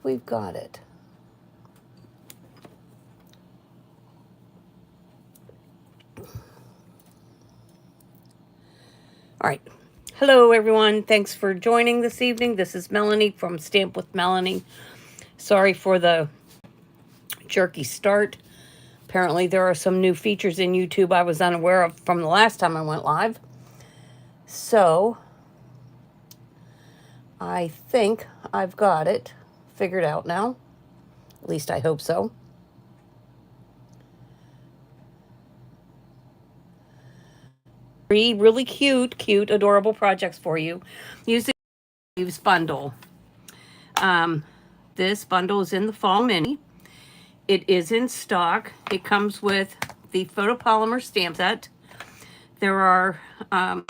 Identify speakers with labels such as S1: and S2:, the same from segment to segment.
S1: we've got it. All right. Hello, everyone. Thanks for joining this evening. This is Melanie from Stamp with Melanie. Sorry for the jerky start. Apparently, there are some new features in YouTube I was unaware of from the last time I went live. So, I think I've got it figured out now. At least I hope so. Three really cute, adorable projects for you. Using the Leaves bundle. This bundle is in the Fall Mini. It is in stock. It comes with the photopolymer stamp set. There are a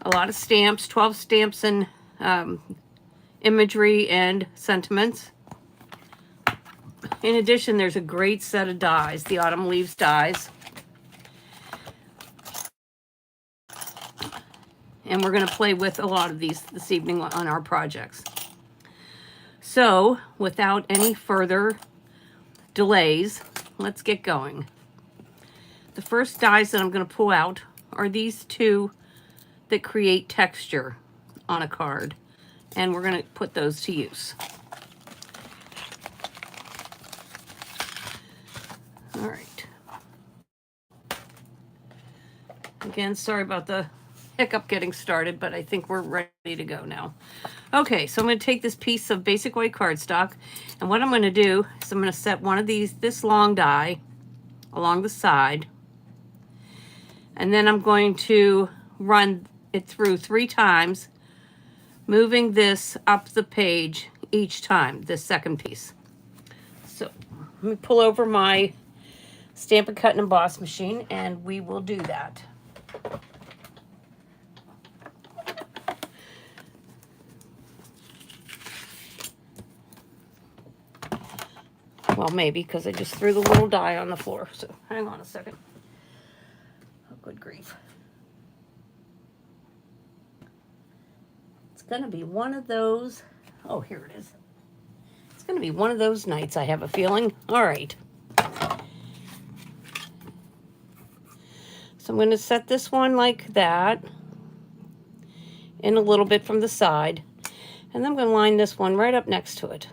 S1: lot of stamps, 12 stamps and imagery and sentiments. In addition, there's a great set of dies, the Autumn Leaves dies. And we're going to play with a lot of these this evening on our projects. So, without any further delays, let's get going. The first dies that I'm going to pull out are these two that create texture on a card. And we're going to put those to use. All right. Again, sorry about the hiccup getting started, but I think we're ready to go now. Okay, so I'm going to take this piece of basic white cardstock, and what I'm going to do is I'm going to set one of these, this long die, along the side, and then I'm going to run it through 3 times, moving this up the page each time, this second piece. So let me pull over my Stampin' Cut and Emboss machine, and we will do that. Well, maybe, because I just threw the little die on the floor. So hang on a second. Oh, good grief. It's going to be one of those. Oh, here it is. It's going to be one of those nights, I have a feeling. All right. So I'm going to set this one like that. In a little bit from the side. And then I'm going to line this one right up next to it.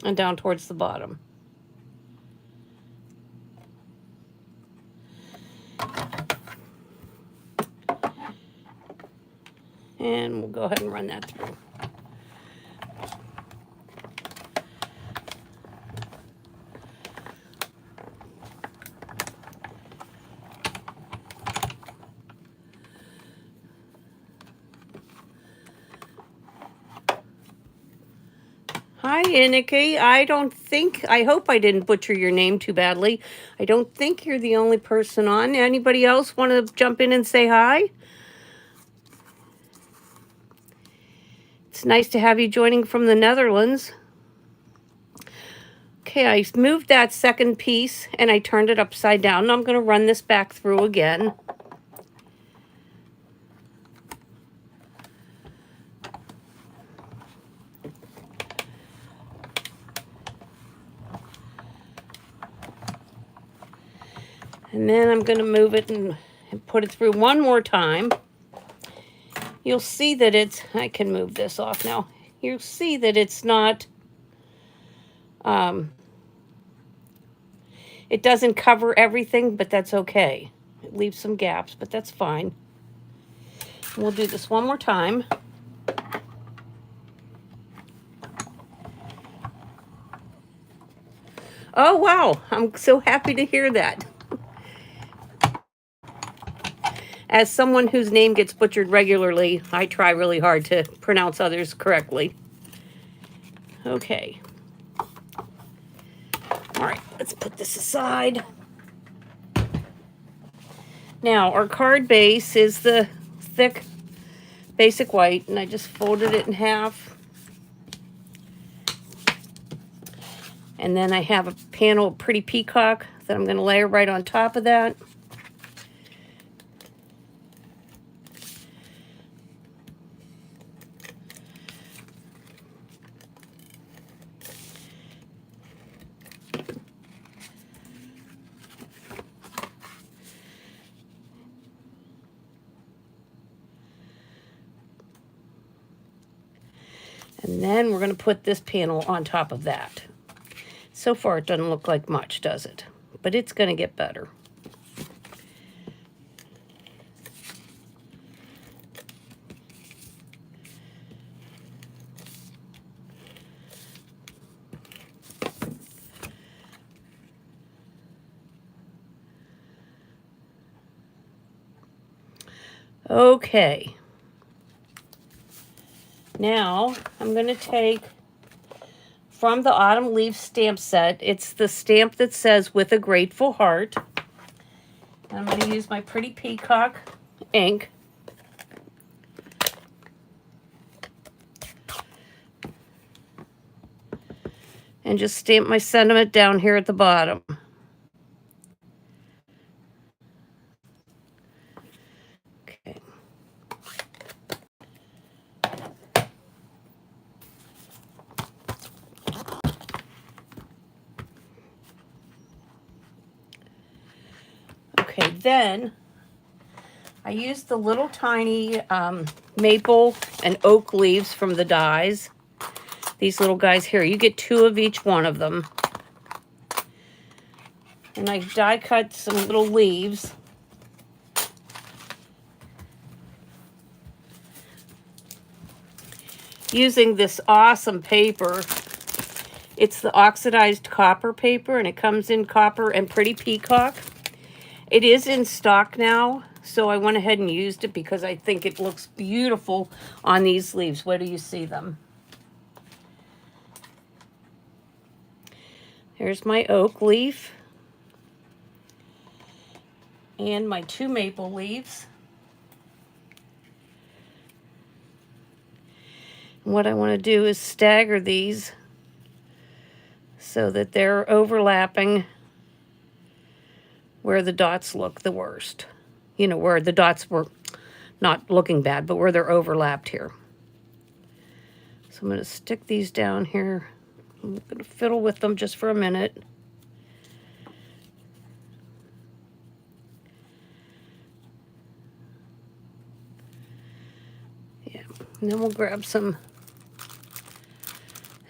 S1: And down towards the bottom. And we'll go ahead and run that through. Hi, Aniki. I hope I didn't butcher your name too badly. I don't think you're the only person on. Anybody else want to jump in and say hi? It's nice to have you joining from the Netherlands. Okay, I moved that second piece and I turned it upside down. Now I'm going to run this back through again. And then I'm going to move it and put it through one more time. You'll see that I can move this off now. You'll see that it's not, it doesn't cover everything, but that's okay. It leaves some gaps, but that's fine. We'll do this one more time. Oh, wow. I'm so happy to hear that. As someone whose name gets butchered regularly, I try really hard to pronounce others correctly. Okay. All right, let's put this aside. Now, our card base is the thick basic white, and I just folded it in half. And then I have a panel of Pretty Peacock that I'm going to layer right on top of that. And then we're going to put this panel on top of that. So far, it doesn't look like much, does it? But it's going to get better. Okay. Now, I'm going to take from the Autumn Leaves stamp set. It's the stamp that says "With a Grateful Heart." And I'm going to use my Pretty Peacock ink. And just stamp my sentiment down here at the bottom. Okay. Okay, then I used the little tiny maple and oak leaves from the dies. These little guys here. You get 2 of each one of them. And I die cut some little leaves. Using this awesome paper. It's the oxidized copper paper, and it comes in copper and Pretty Peacock. It is in stock now, so I went ahead and used it because I think it looks beautiful on these leaves. Where do you see them? Here's my oak leaf and my 2 maple leaves. And what I want to do is stagger these so that they're overlapping where the dots look the worst. You know, where the dots were not looking bad, but where they're overlapped here. So I'm going to stick these down here. I'm going to fiddle with them just for a minute. Yeah, and then we'll grab some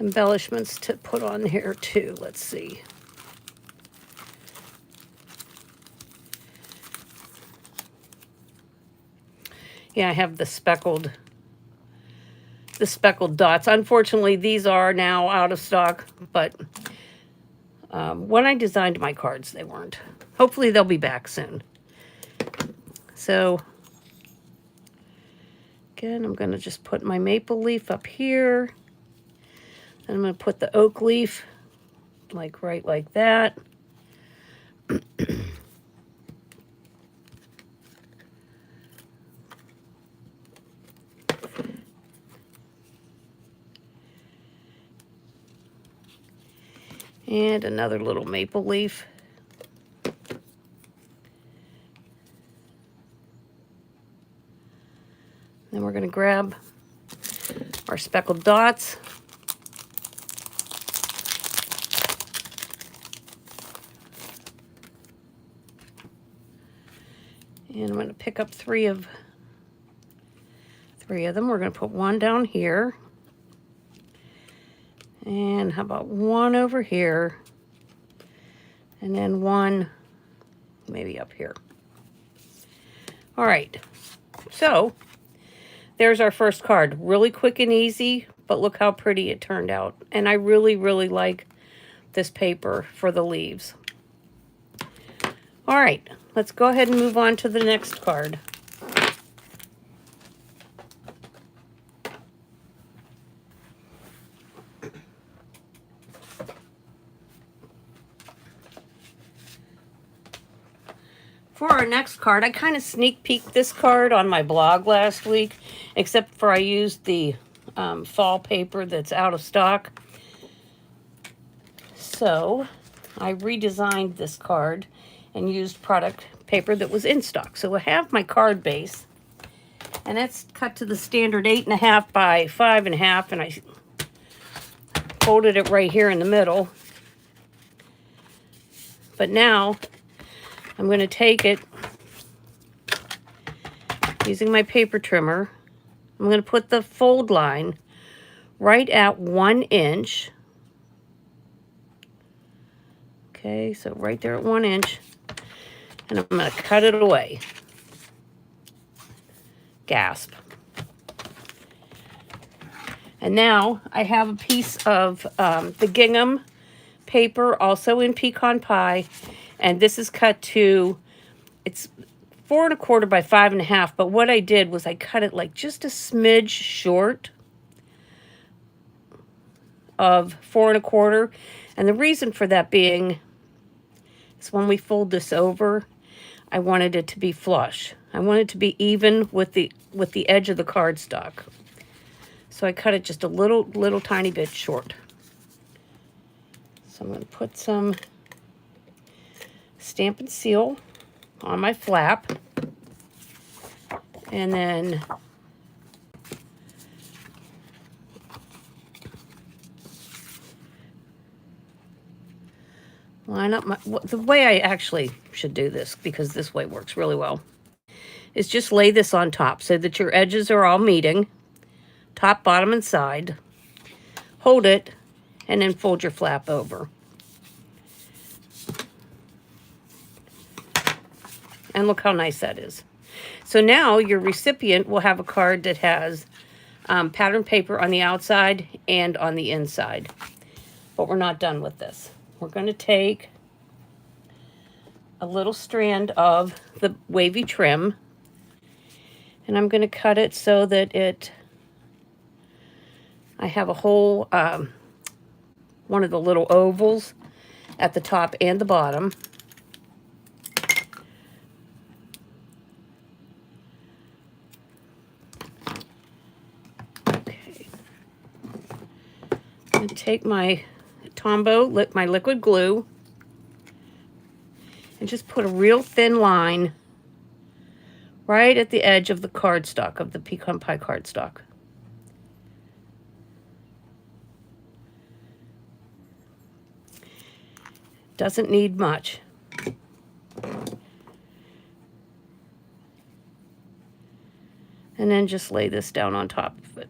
S1: embellishments to put on here too. Let's see. Yeah, I have the speckled dots. Unfortunately, these are now out of stock, but when I designed my cards, they weren't. Hopefully, they'll be back soon. So, again, I'm going to just put my maple leaf up here. And I'm going to put the oak leaf, like right like that. And another little maple leaf. Then we're going to grab our speckled dots. And I'm going to pick up 3 of them. We're going to put 1 down here. And how about 1 over here? And then 1 maybe up here. All right. So there's our first card. Really quick and easy, but look how pretty it turned out. And I really, really like this paper for the leaves. All right. Let's go ahead and move on to the next card. For our next card, I kind of sneak peeked this card on my blog last week, except for I used the fall paper that's out of stock. So I redesigned this card and used product paper that was in stock. So I have my card base, and it's cut to the standard 8.5 by 5.5, and I folded it right here in the middle. But now I'm going to take it, using my paper trimmer, I'm going to put the fold line right at 1 inch. Okay, so right there at 1 inch. And I'm going to cut it away. Gasp. And now I have a piece of the gingham paper, also in pecan pie. And this is cut to, it's 4 1/4 by 5 1/2. But what I did was I cut it like just a smidge short of 4 1/4. And the reason for that being is when we fold this over, I wanted it to be flush. I wanted it to be even with the edge of the cardstock. So I cut it just a little tiny bit short. So I'm going to put some Stampin' Seal on my flap. And then line up the way I actually should do this, because this way works really well, is just lay this on top so that your edges are all meeting, top, bottom, and side. Hold it, and then fold your flap over. And look how nice that is. So now your recipient will have a card that has pattern paper on the outside and on the inside. But we're not done with this. We're going to take a little strand of the wavy trim, and I'm going to cut it so that I have a whole one of the little ovals at the top and the bottom. Okay. I'm going to take my Tombow, my liquid glue, and just put a real thin line right at the edge of the cardstock, of the pecan pie cardstock. Doesn't need much. And then just lay this down on top of it.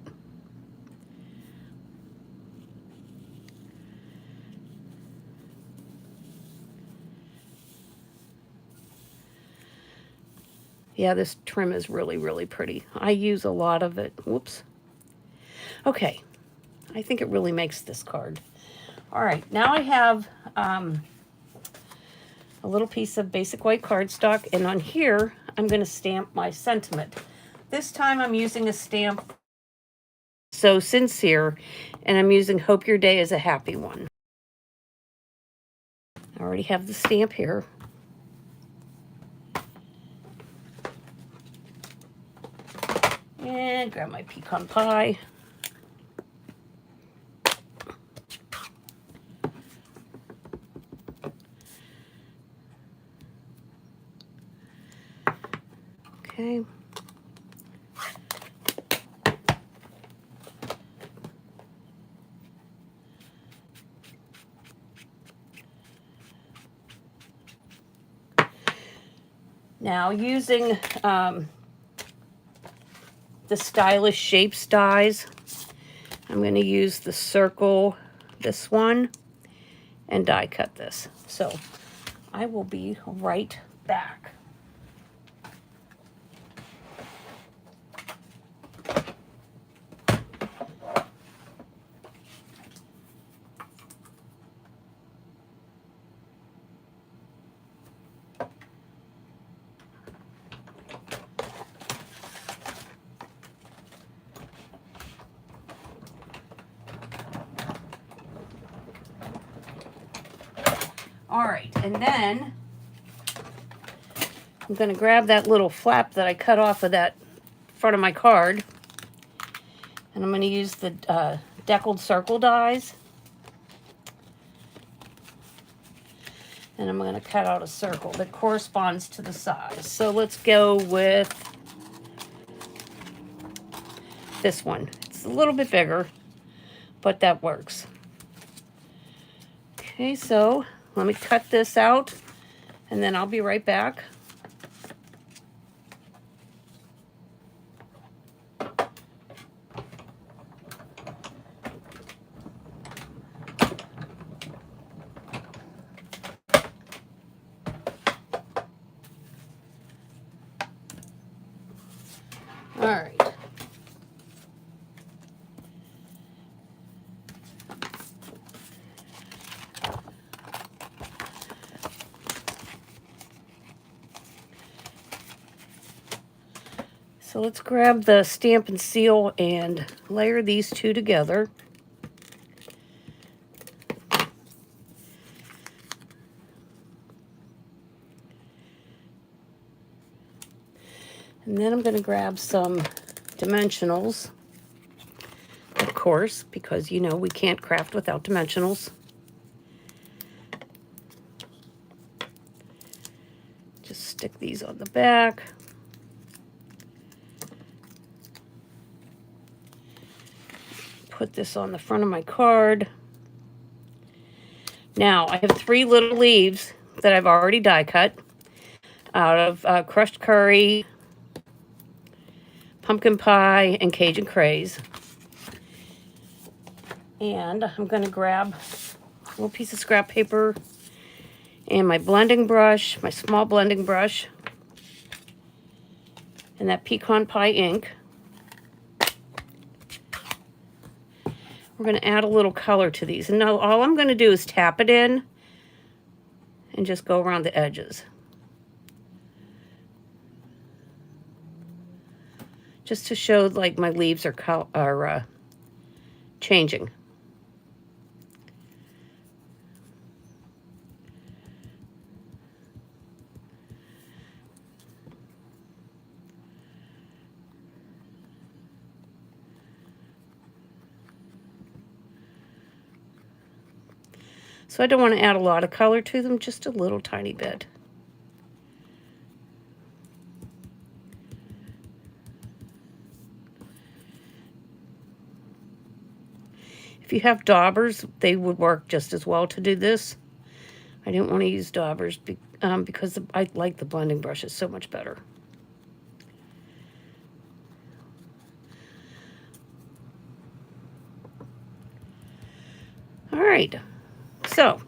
S1: Yeah, this trim is really pretty. I use a lot of it. Whoops. Okay. I think it really makes this card. All right. Now I have a little piece of basic white cardstock. And on here, I'm going to stamp my sentiment. This time I'm using a stamp So Sincere. And I'm using Hope Your Day is a Happy One. I already have the stamp here. And grab my pecan pie. Okay. Now using the Stylish Shapes dies, I'm going to use the circle, this one, and die cut this. So I will be right back. All right, and then I'm going to grab that little flap that I cut off of that front of my card, and I'm going to use the deckled circle dies, and I'm going to cut out a circle that corresponds to the size. So let's go with this one. It's a little bit bigger, but that works. Okay, so let me cut this out, and then I'll be right back. So let's grab the stamp and seal and layer these two together. And then I'm going to grab some dimensionals, of course, because you know we can't craft without dimensionals. Just stick these on the back. Put this on the front of my card. Now, I have 3 little leaves that I've already die cut out of crushed curry, pumpkin pie, and Cajun craze. And I'm going to grab a little piece of scrap paper and my blending brush, my small blending brush, and that pecan pie ink. We're going to add a little color to these. And now all I'm going to do is tap it in and just go around the edges. Just to show like my leaves are changing. So I don't want to add a lot of color to them, just a little tiny bit. If you have daubers, they would work just as well to do this. I didn't want to use daubers because I like the blending brushes so much better. All right, so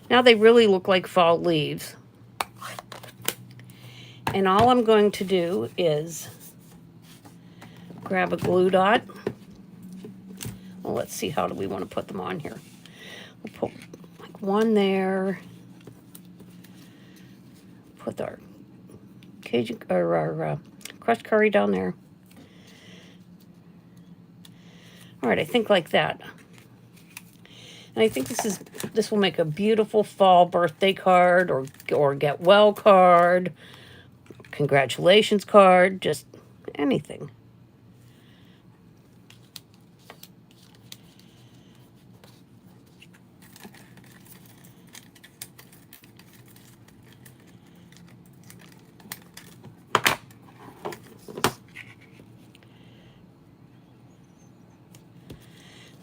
S1: now they really look like fall leaves. And all I'm going to do is grab a glue dot. Well, let's see, how do we want to put them on here? We'll put like one there. Put our Cajun or our crushed curry down there. All right, I think like that. And I think this will make a beautiful fall birthday card or get well card, congratulations card, just anything.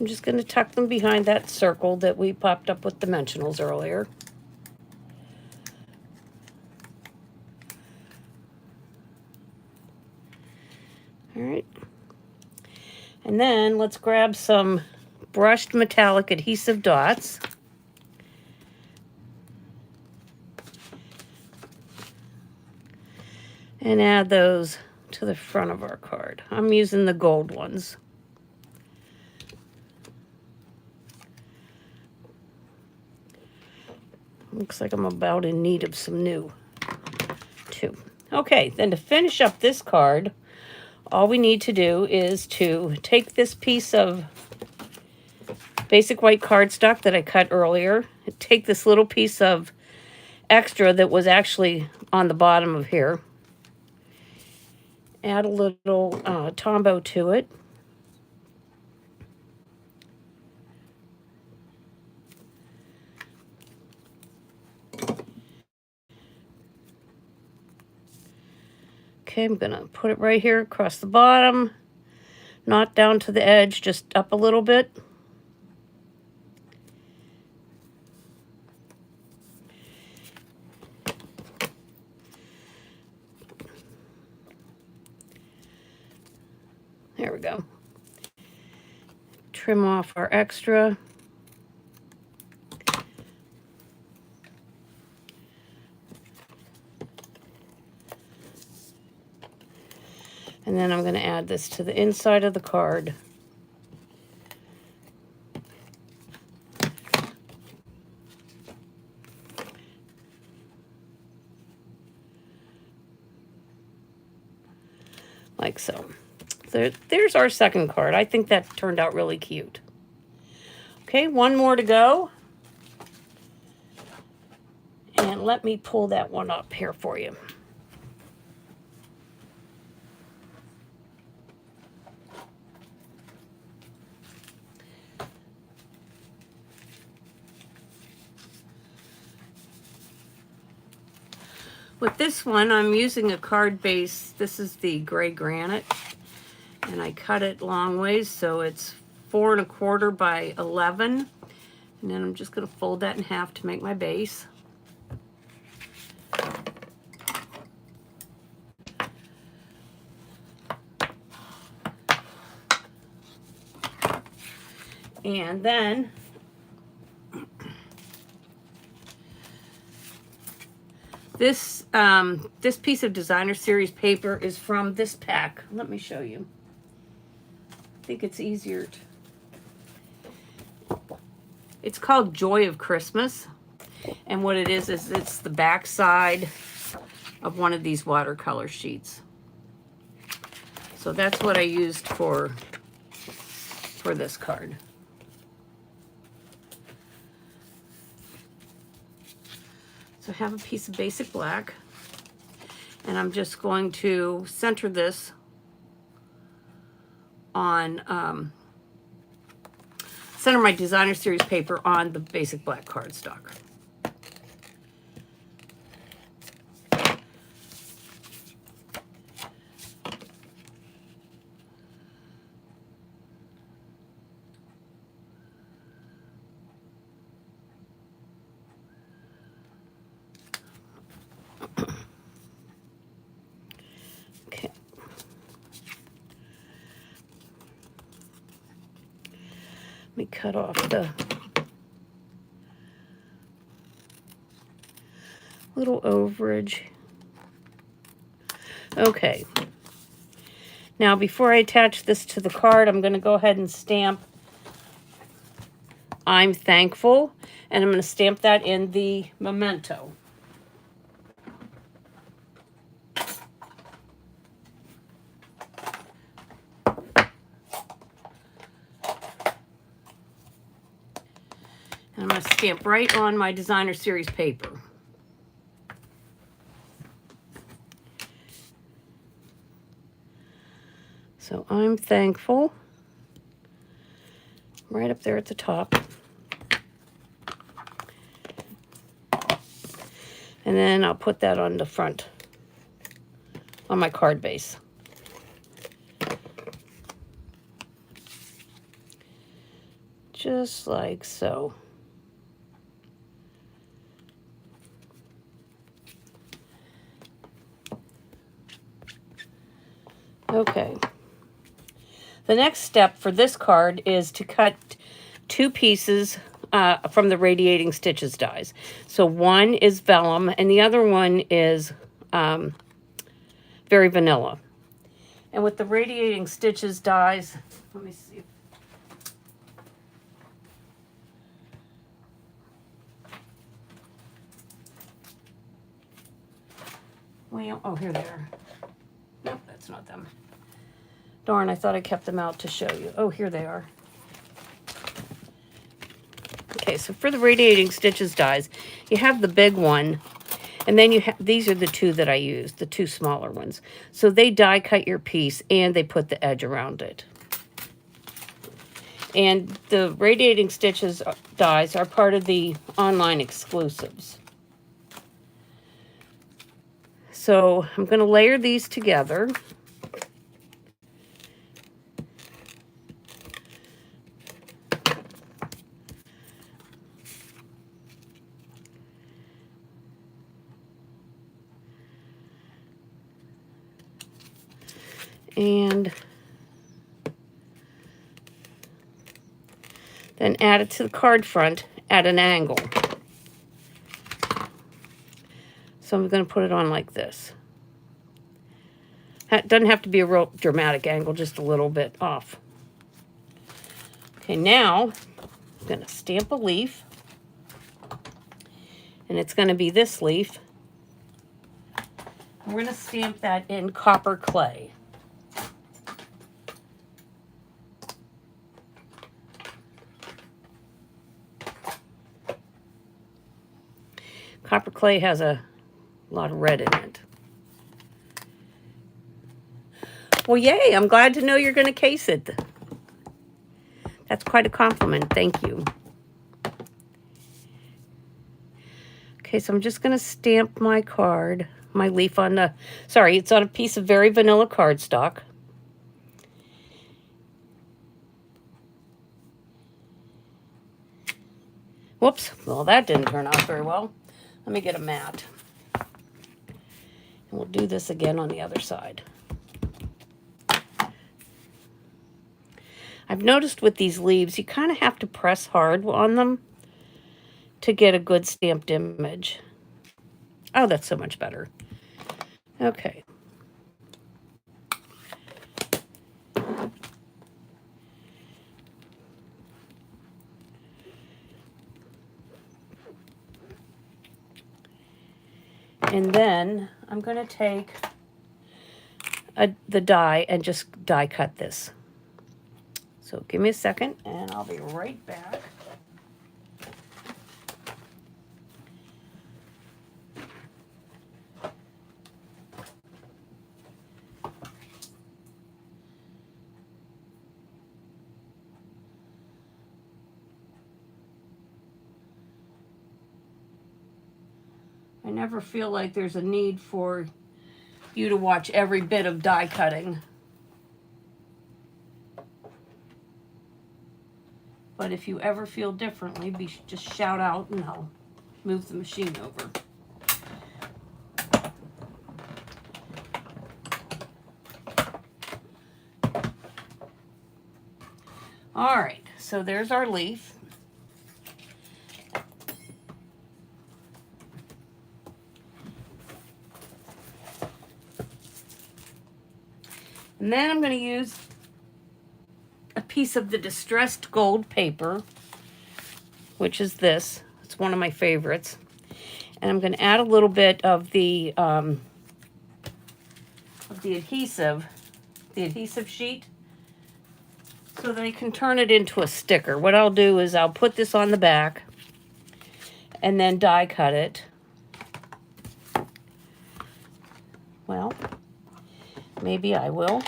S1: I'm just going to tuck them behind that circle that we popped up with dimensionals earlier. All right. And then let's grab some brushed metallic adhesive dots. And add those to the front of our card. I'm using the gold ones. Looks like I'm about in need of some new, too. Okay, then to finish up this card, all we need to do is to take this piece of basic white cardstock that I cut earlier, take this little piece of extra that was actually on the bottom of here, add a little Tombow to it. Okay, I'm going to put it right here across the bottom, not down to the edge, just up a little bit. There we go. Trim off our extra. And then I'm going to add this to the inside of the card. like so. There's our second card. I think that turned out really cute. Okay, one more to go. And let me pull that one up here for you. With this one, I'm using a card base. This is the gray granite, and I cut it long ways, so it's 4 1/4 by 11. And then I'm just going to fold that in half to make my base. And then this piece of Designer Series paper is from this pack. Let me show you. I think it's easier. It's called Joy of Christmas. And what it is it's the back side of one of these watercolor sheets. So that's what I used for this card. So I have a piece of basic black, and I'm just going to center this on, center my Designer Series paper on the basic black cardstock. Okay. Let me cut off the little overage. Okay. Now, before I attach this to the card, I'm going to go ahead and stamp I'm Thankful, and I'm going to stamp that in the memento. And I'm going to stamp right on my Designer Series paper. So I'm Thankful, right up there at the top. And then I'll put that on the front, on my card base. Just like so. Okay. The next step for this card is to cut 2 pieces from the Radiating Stitches dies. So one is vellum and the other one is Very Vanilla. And with the Radiating Stitches dies, let me see. Well, oh, here they are. Nope, that's not them. Darn, I thought I kept them out to show you. Oh, here they are. Okay, so for the Radiating Stitches dies, you have the big one, and then you have, these are the 2 that I used, the 2 smaller ones. So they die cut your piece, and they put the edge around it. And the Radiating Stitches dies are part of the online exclusives. So I'm going to layer these together. And then add it to the card front at an angle. So I'm going to put it on like this. It doesn't have to be a real dramatic angle, just a little bit off. Okay, now I'm going to stamp a leaf. And it's going to be this leaf. We're going to stamp that in copper clay. copper clay has a lot of red in it. Well, yay, I'm glad to know you're going to case it. That's quite a compliment. Thank you. Okay, so I'm just going to stamp my card, my leaf on the, sorry, it's on a piece of very vanilla cardstock. Whoops, well, that didn't turn out very well. Let me get a mat. And we'll do this again on the other side. I've noticed with these leaves, you kind of have to press hard on them to get a good stamped image. Oh, that's so much better. Okay. And then I'm going to take the die and just die cut this. So give me a second and I'll be right back. I never feel like there's a need for you to watch every bit of die cutting. But if you ever feel differently, just shout out and I'll move the machine over. All right, so there's our leaf. And then I'm going to use a piece of the distressed gold paper, which is this. It's one of my favorites. And I'm going to add a little bit of the adhesive sheet, so that I can turn it into a sticker. What I'll do is I'll put this on the back and then die cut it. Well, maybe I will.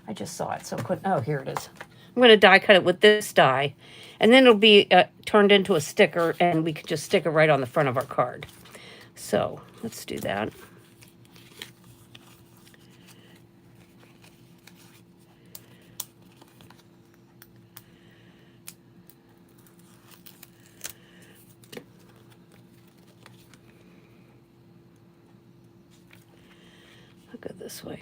S1: I just saw it, so quick. Oh, here it is. I'm going to die cut it with this die, and then it'll be turned into a sticker, and we can just stick it right on the front of our card. So let's do that. I'll go this way.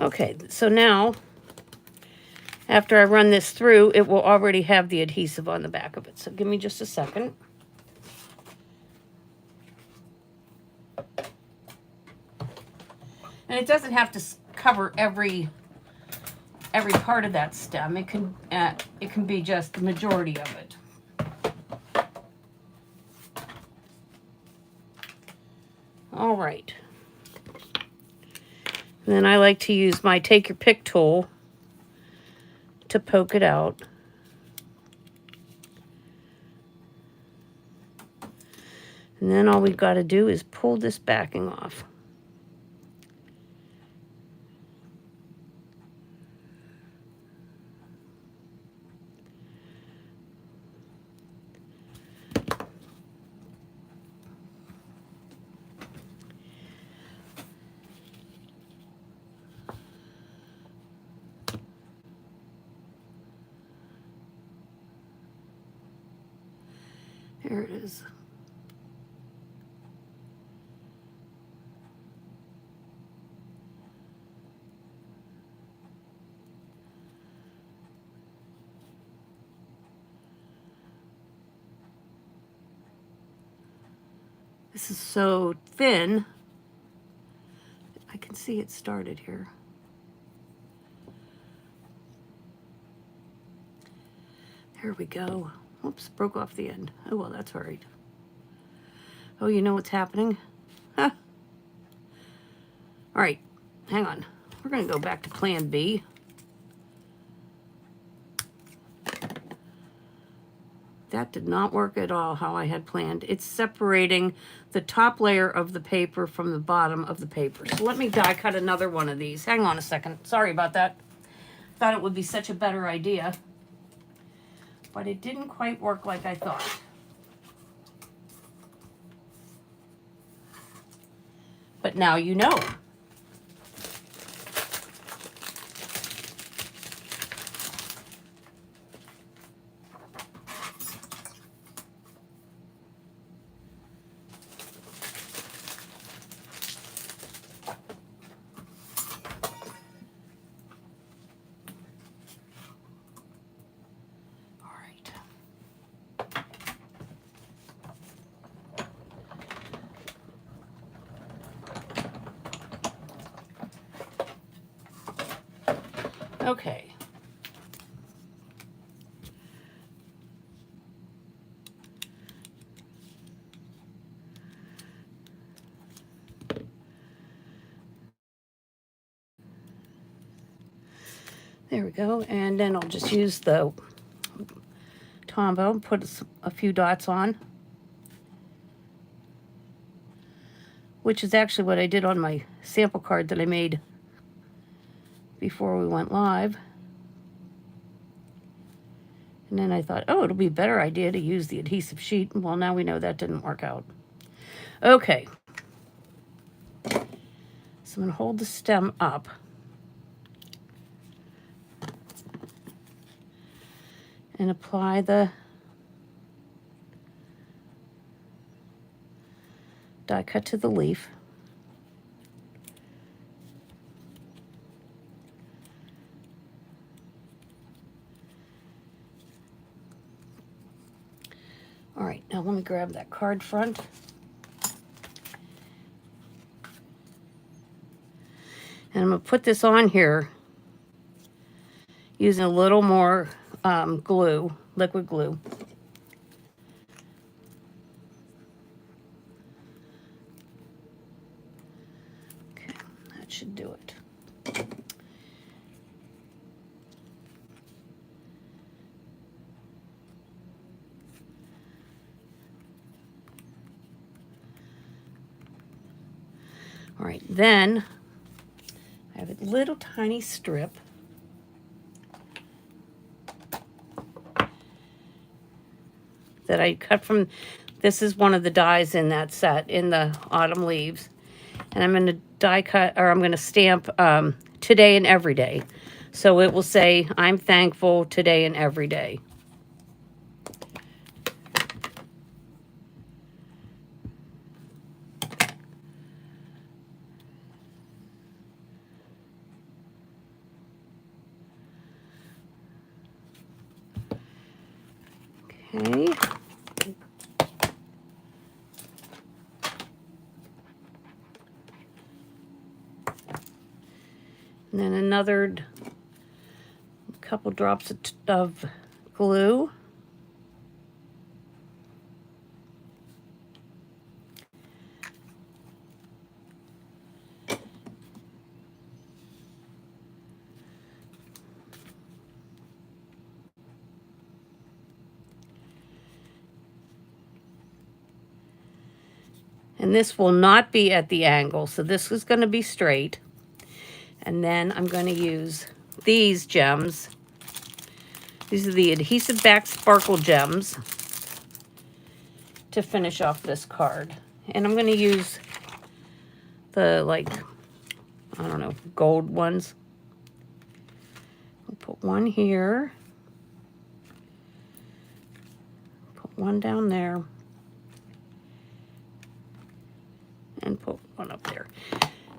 S1: Okay, so now, after I run this through, it will already have the adhesive on the back of it. So give me just a second. And it doesn't have to cover every part of that stem. It can be just the majority of it. All right. And then I like to use my take your pick tool to poke it out. And then all we've got to do is pull this backing off. There it is. This is so thin. I can see it started here. There we go. Oops, broke off the end. Oh, well, that's all right. Oh, you know what's happening? Huh. All right, hang on. We're going to go back to plan B. That did not work at all how I had planned. It's separating the top layer of the paper from the bottom of the paper. So let me die cut another one of these. Hang on a second. Sorry about that. Thought it would be such a better idea. But it didn't quite work like I thought. But now you know. All right. Okay. There we go. And then I'll just use the Tombow, put a few dots on, which is actually what I did on my sample card that I made before we went live. And then I thought, oh, it'll be a better idea to use the adhesive sheet. Well, now we know that didn't work out. Okay. So I'm going to hold the stem up. And apply the die cut to the leaf. All right, now let me grab that card front. And I'm going to put this on here using a little more glue, liquid glue. Okay, that should do it. All right, then I have a little tiny strip that I cut from, this is one of the dies in that set, in the autumn leaves. And I'm going to die cut, or I'm going to stamp today and every day. So it will say, I'm thankful today and every day. Okay. And then another couple drops of glue. And this will not be at the angle, so this is going to be straight. And then I'm going to use these gems. These are the adhesive back sparkle gems to finish off this card. And I'm going to use the, like, I don't know, gold ones. I'll put one here. Put one down there. And put one up there.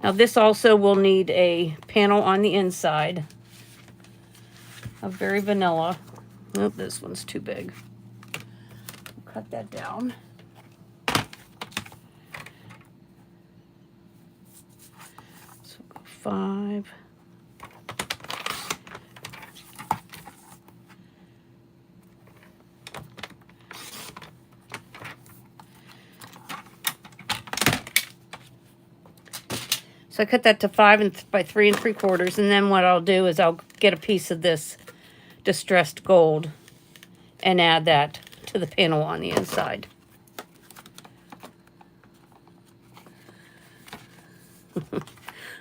S1: Now this also will need a panel on the inside of very vanilla. Oh, this one's too big. I'll cut that down. So go 5. So I cut that to 5 by 3 3/4, and then what I'll do is I'll get a piece of this distressed gold and add that to the panel on the inside.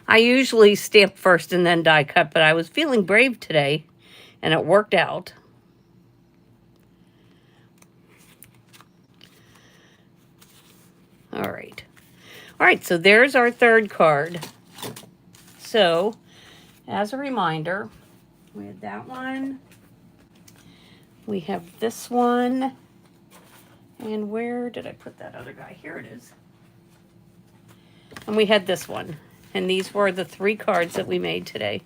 S1: I usually stamp first and then die cut, but I was feeling brave today, and it worked out. All right. All right, so there's our third card. So, as a reminder, we had that one. We have this one. And where did I put that other guy? Here it is. And we had this one. And these were the 3 cards that we made today.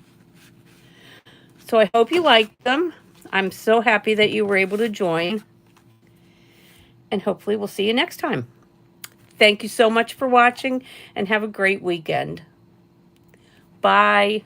S1: So I hope you liked them. I'm so happy that you were able to join. And hopefully we'll see you next time. Thank you so much for watching, and have a great weekend. Bye.